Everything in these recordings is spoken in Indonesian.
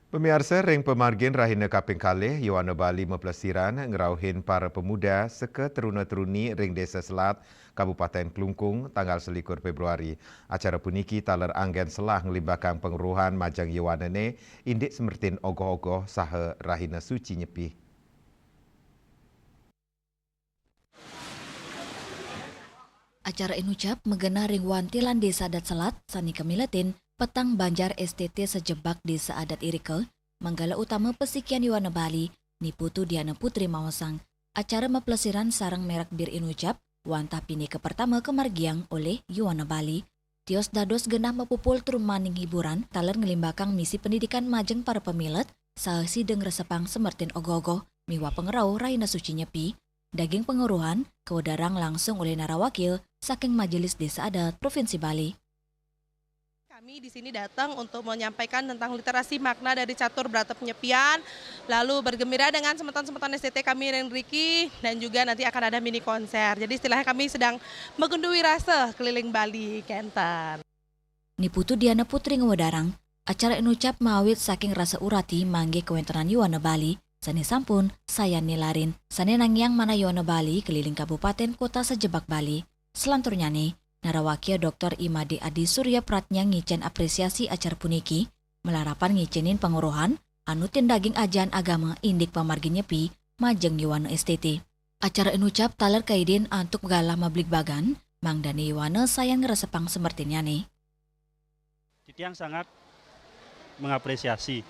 Pemirsa ring pemargin rahina kaping kalih Yowana Bali mepelesiran ngerauhin para pemuda seke teruna-teruni ring Desa Selat, Kabupaten Kelungkung tanggal 21 Februari. Acara puniki taler anggen selah ngelibatkan penguruhan majang Yowana ne indik semertin ogoh-ogoh saha rahina suci nyepi. Acara inucap megena ring wantilan Desa Adat Selat, Sani Kemiletin, petang Banjar STT sejebak Desa Adat Irikel, manggala utama pesikian Yowana Bali, Niputu Diana Putri Mawasang. Acara mepelesiran sarang merek bir inucap, wantah pini ke pertama kemargiang oleh Yowana Bali. Tios dados genah mepupul turun maning hiburan, taler ngelimbakang misi pendidikan majeng para pemilet, saesi deng resepang semertin ogoh-ogoh, miwa pengerau Raina Suci Nyepi. Daging penguruhan kewedarang langsung oleh narawakil saking Majelis Desa Adat Provinsi Bali. Kami di sini datang untuk menyampaikan tentang literasi makna dari catur berata penyepian, lalu bergembira dengan semeton-semeton STT kami yang Riki, dan juga nanti akan ada mini konser. Jadi istilahnya kami sedang mengendui rasa keliling Bali, Kenten. Niputu Diana Putri ngewedarang, acara inucap mawit saking rasa urati mangge kewentenan Yowana Bali, sani sampun, saya nilarin, sani nangyang mana Yowana Bali keliling kabupaten kota sejebak Bali. Selanturnya nih, narawakil Dr. Imade Adi Surya Pratnya ngicen apresiasi acara puniki, melarapan ngicenin penguruhan, anutin daging ajan agama indik pamargi nyepi, majeng Yowana STT. Acara inucap taler kaidin antuk galah mablik bagan, Mang Dani Yowana sayang ngeresepang semertinnya nih. Titiang sangat mengapresiasi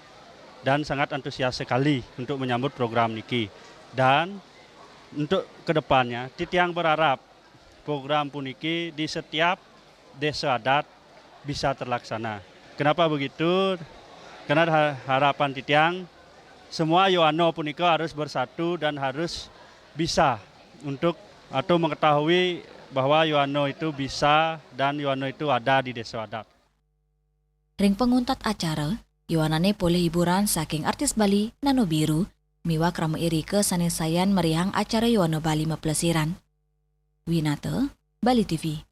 dan sangat antusias sekali untuk menyambut program niki. Dan untuk kedepannya, Titiang berharap program puniki di setiap desa adat bisa terlaksana. Kenapa begitu? Karena harapan Titiang semua Yoano punika harus bersatu dan harus bisa untuk atau mengetahui bahwa Yoano itu bisa dan Yoano itu ada di desa adat. Ring penguntat acara, Yowanane boleh hiburan saking artis Bali Nano Biru, miwa krama irike sanesayan merihang acara Yowana Bali mepelesiran. Winata, Bali TV.